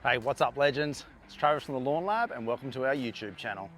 Hey, what's up legends? It's Travis from the Lawn Lab and welcome to our YouTube channel.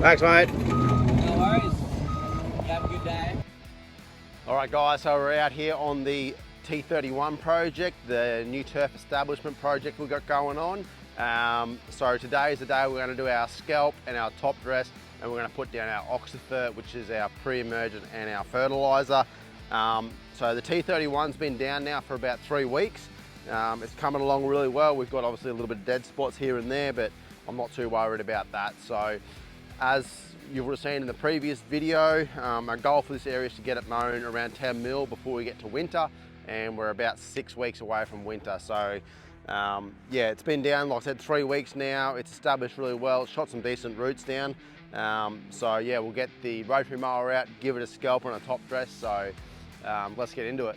Thanks, mate. No worries. Have a good day. All right, guys, so we're out here on the T31 project, the new turf establishment project we've got going on. So today is the day we're going to do our scalp and our top dress, and we're going to put down our oxyfert, which is our pre-emergent and our fertilizer. So the T31's been down now for about 3 weeks. It's coming along really well. We've got obviously a little bit of dead spots here and there, but I'm not too worried about that. So as you would have seen in the previous video, our goal for this area is to get it mown around 10 mil before we get to winter, and we're about 6 weeks away from winter. So yeah, it's been down, like I said, 3 weeks now. It's established really well. It's shot some decent roots down. So yeah, we'll get the rotary mower out, give it a scalp and a top dress. So let's get into it.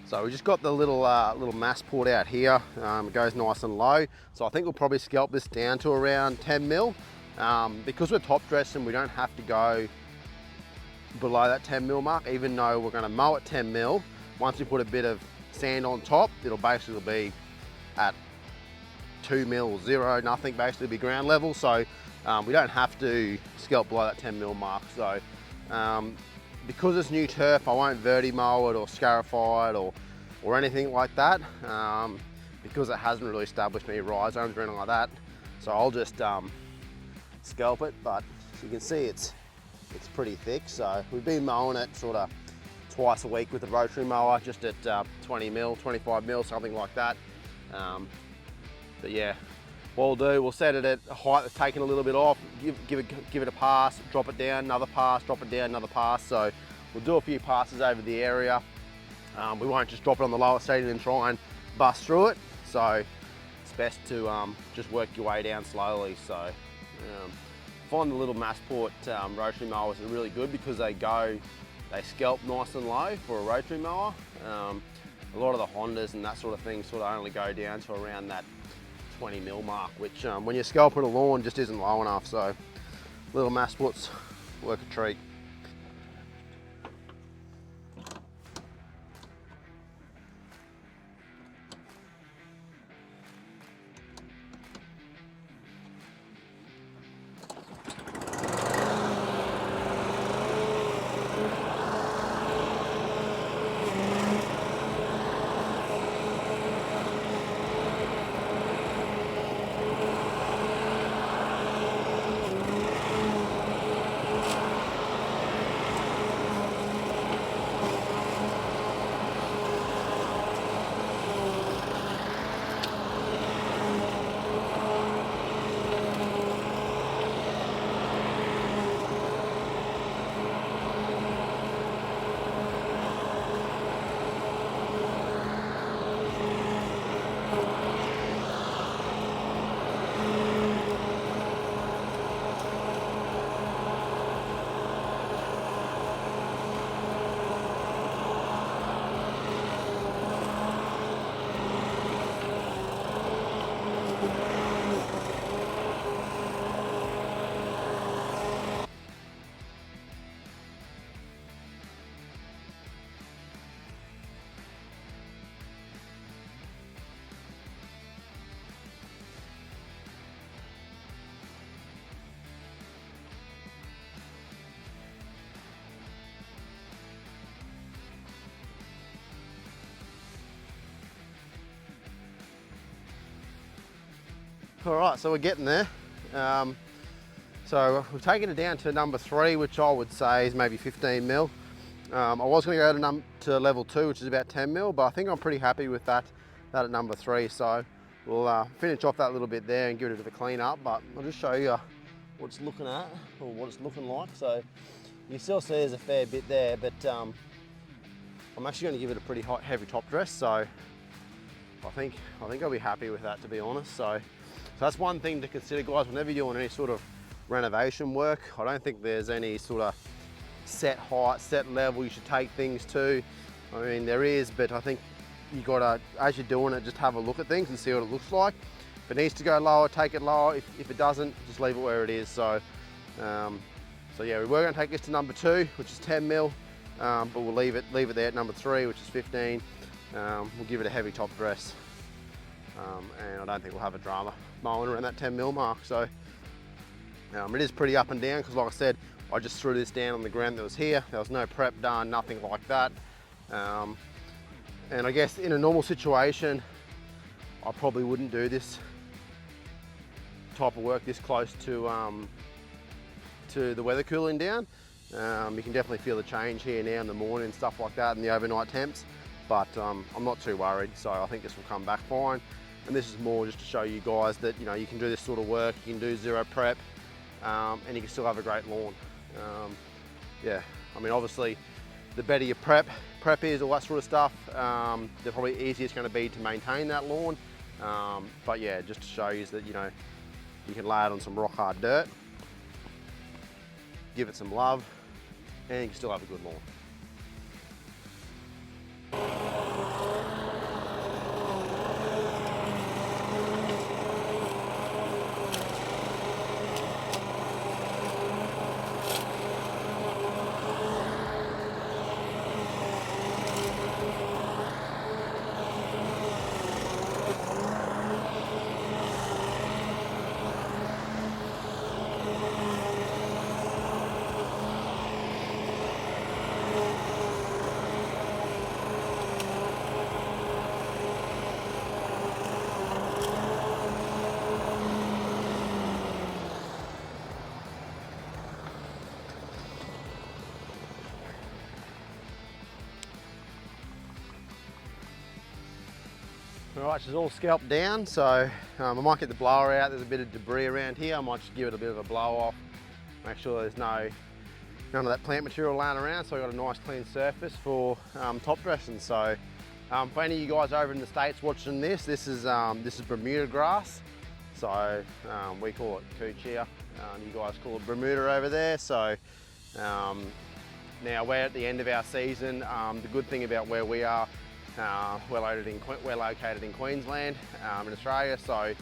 So we just got the little mass port out here. It goes nice and low. So I think we'll probably scalp this down to around 10 mil. Because we're top dressing, we don't have to go below that 10 mil mark, even though we're gonna mow at 10 mil. Once we put a bit of sand on top, it'll basically be at 2 mil, 0, nothing, basically be ground level. So we don't have to scalp below that 10 mil mark. So because it's new turf, I won't verti mow it or scarify it or anything like that, because it hasn't really established any rhizomes or anything like that. So I'll just scalp it, but as you can see, it's pretty thick. So we've been mowing it sort of twice a week with the rotary mower, just at 20 mil, 25 mil, something like that. But yeah, what we'll do, we'll set it at a height that's taken a little bit off, give it a pass, drop it down, another pass, drop it down, another pass. So we'll do a few passes over the area. We won't just drop it on the lower seating and try and bust through it. So it's best to just work your way down slowly. So I find the little Massport rotary mowers are really good because they scalp nice and low for a rotary mower. A lot of the Hondas and that sort of thing sort of only go down to around that 20 mil mark, which when you're scalping a lawn just isn't low enough. So little Massports work a treat. All right, so we're getting there. So we've taken it down to number 3, which I would say is maybe 15 mil. I was going to go to level 2, which is about 10 mil, but I think I'm pretty happy with that at number 3. So we'll finish off that little bit there and give it a bit of a clean up, but I'll just show you what it's looking at, or what it's looking like. So you still see there's a fair bit there, but I'm actually going to give it a pretty heavy top dress. So I think I'll be happy with that, to be honest. So that's one thing to consider, guys, whenever you're doing any sort of renovation work. I don't think there's any sort of set height, set level you should take things to. I mean, there is, but I think you gotta, as you're doing it, just have a look at things and see what it looks like. If it needs to go lower, take it lower. If it doesn't, just leave it where it is. So yeah, we were gonna take this to number 2, which is 10 mil, but we'll leave it there at number 3, which is 15. We'll give it a heavy top dress, and I don't think we'll have a drama mowing around that 10 mil mark. So it is pretty up and down, because like I said, I just threw this down on the ground that was here. There was no prep done, nothing like that. And I guess in a normal situation, I probably wouldn't do this type of work this close to the weather cooling down. You can definitely feel the change here now in the morning and stuff like that, and the overnight temps. But I'm not too worried, so I think this will come back fine. And this is more just to show you guys that, you know, you can do this sort of work, you can do zero prep, and you can still have a great lawn. Yeah, I mean, obviously, the better your prep is, all that sort of stuff, the probably easier it's going to be to maintain that lawn. But yeah, just to show you that, you know, you can lay it on some rock hard dirt, give it some love, and you can still have a good lawn. All right, she's all scalped down, so I might get the blower out. There's a bit of debris around here. I might just give it a bit of a blow off, make sure there's none of that plant material laying around, so I've got a nice clean surface for top dressing. So for any of you guys over in the States watching this is Bermuda grass. So we call it cooch here. You guys call it Bermuda over there. So now we're at the end of our season. The good thing about where we are, we're located in Queensland, in Australia, so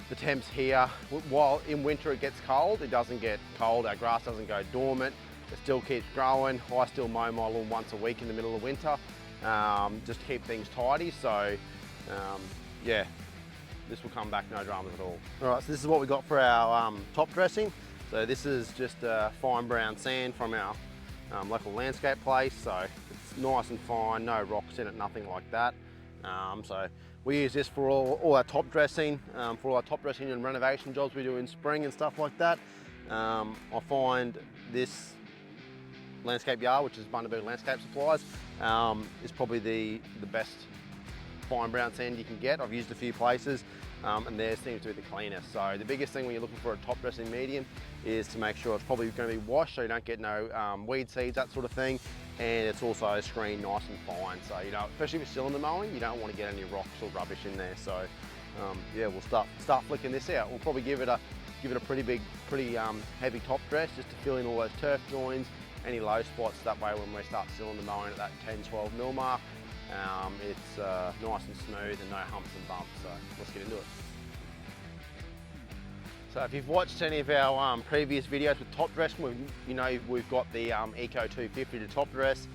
the temps here, while in winter it gets cold, it doesn't get cold, our grass doesn't go dormant, it still keeps growing. I still mow my lawn once a week in the middle of winter, just to keep things tidy. So yeah, this will come back no dramas at all. All right, so this is what we got for our top dressing. So this is just fine brown sand from our local landscape place. So it's nice and fine, no rocks in it, nothing like that. So we use this for all our top dressing, and renovation jobs we do in spring and stuff like that. I find this landscape yard, which is Bundaberg Landscape Supplies, is probably the best fine brown sand you can get. I've used a few places, and theirs seems to be the cleanest. So the biggest thing when you're looking for a top dressing medium is to make sure it's probably going to be washed, so you don't get no weed seeds, that sort of thing, and it's also screened nice and fine. So, you know, especially if it's still in the mowing, you don't want to get any rocks or rubbish in there. So yeah, we'll start flicking this out. We'll probably give it a pretty heavy top dress, just to fill in all those turf joins, any low spots. That way when we start sealing the mowing at that 10-12 mil mark, it's nice and smooth and no humps and bumps. So let's get into it. So if you've watched any of our previous videos with top dressing, we've got the Eco 250 to top dress,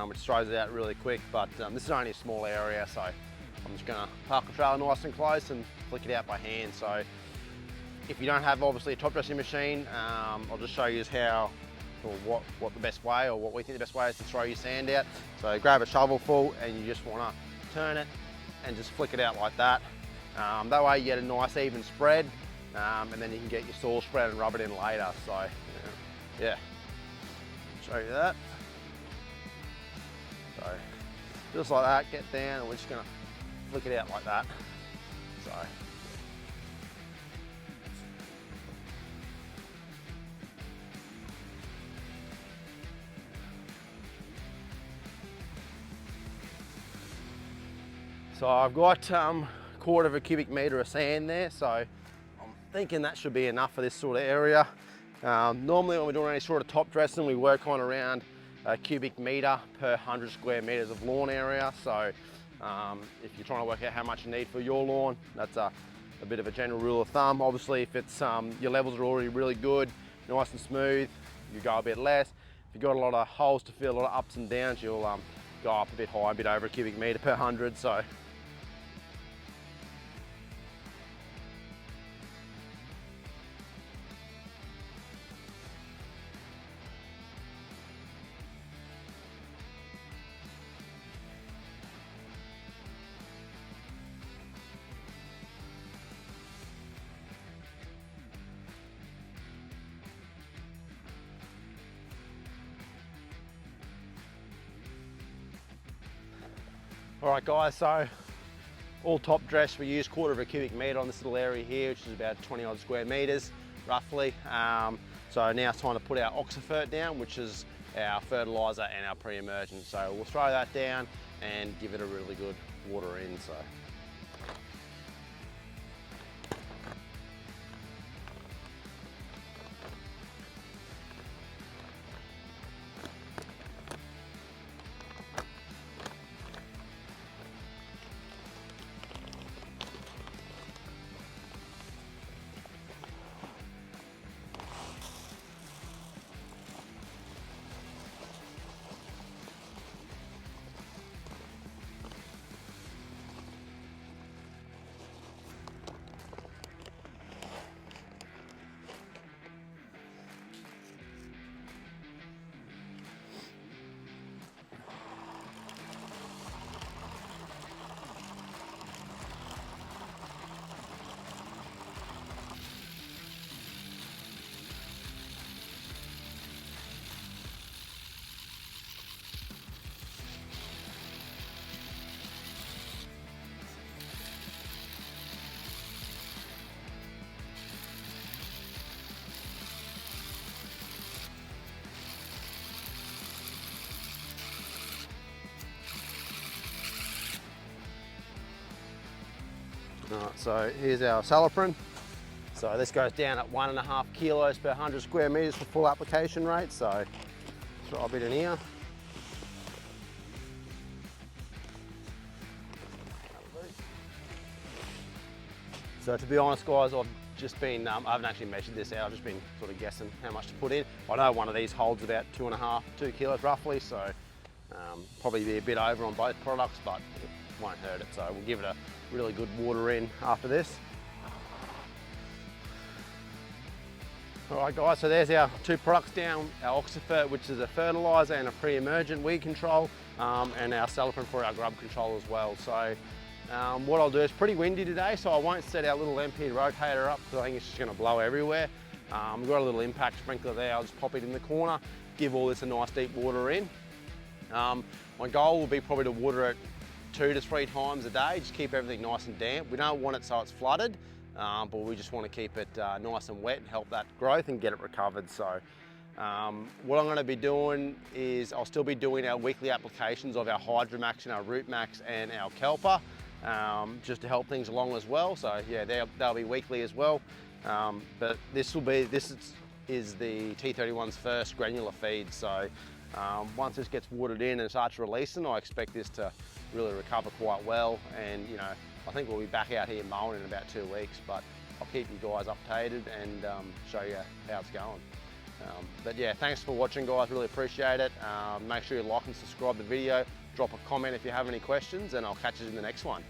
which throws it out really quick, but this is only a small area, so I'm just gonna park the trailer nice and close and flick it out by hand. So if you don't have obviously a top dressing machine, I'll just show you how, or what the best way, or what we think the best way is to throw your sand out. So grab a shovelful and you just wanna turn it and just flick it out like that. That way you get a nice even spread, and then you can get your soil spread and rub it in later. So yeah, show you that. So just like that, get down, and we're just gonna flick it out like that. So I've got a quarter of a cubic metre of sand there, so I'm thinking that should be enough for this sort of area. Normally when we're doing any sort of top dressing, we work on around a cubic metre per 100 square metres of lawn area. So if you're trying to work out how much you need for your lawn, that's a bit of a general rule of thumb. Obviously, if it's your levels are already really good, nice and smooth, you go a bit less. If you've got a lot of holes to fill, a lot of ups and downs, you'll go up a bit high, a bit over a cubic metre per 100. So all right guys, so all top dress, we use quarter of a cubic metre on this little area here, which is about 20 odd square metres roughly. So now it's time to put our oxifert down, which is our fertiliser and our pre-emergent. So we'll throw that down and give it a really good water in. So alright, so here's our saliprin. So this goes down at 1.5 kilos per 100 square metres for full application rate. So throw a bit in here. So to be honest guys, I've just been, I haven't actually measured this out, I've just been sort of guessing how much to put in. I know one of these holds about 2 kilos roughly, so probably be a bit over on both products, but it won't hurt it. So we'll give it a really good water in after this. All right guys, so there's our 2 products down, our oxifert, which is a fertiliser and a pre-emergent weed control, and our saliprin for our grub control as well. So what I'll do, is pretty windy today, so I won't set our little MP rotator up because I think it's just going to blow everywhere. We've got a little impact sprinkler there, I'll just pop it in the corner, give all this a nice deep water in. My goal will be probably to water it 2 to 3 times a day, just keep everything nice and damp. We don't want it so it's flooded, but we just want to keep it nice and wet and help that growth and get it recovered. So what I'm going to be doing is I'll still be doing our weekly applications of our Hydromax and our Rootmax and our Kelper, just to help things along as well. So yeah, they'll be weekly as well. But this is the T31's first granular feed. So once this gets watered in and starts releasing, I expect this to really recover quite well. And you know, I think we'll be back out here mowing in about 2 weeks, but I'll keep you guys updated and show you how it's going. But yeah, thanks for watching guys, really appreciate it. Make sure you like and subscribe the video, drop a comment if you have any questions, and I'll catch you in the next one.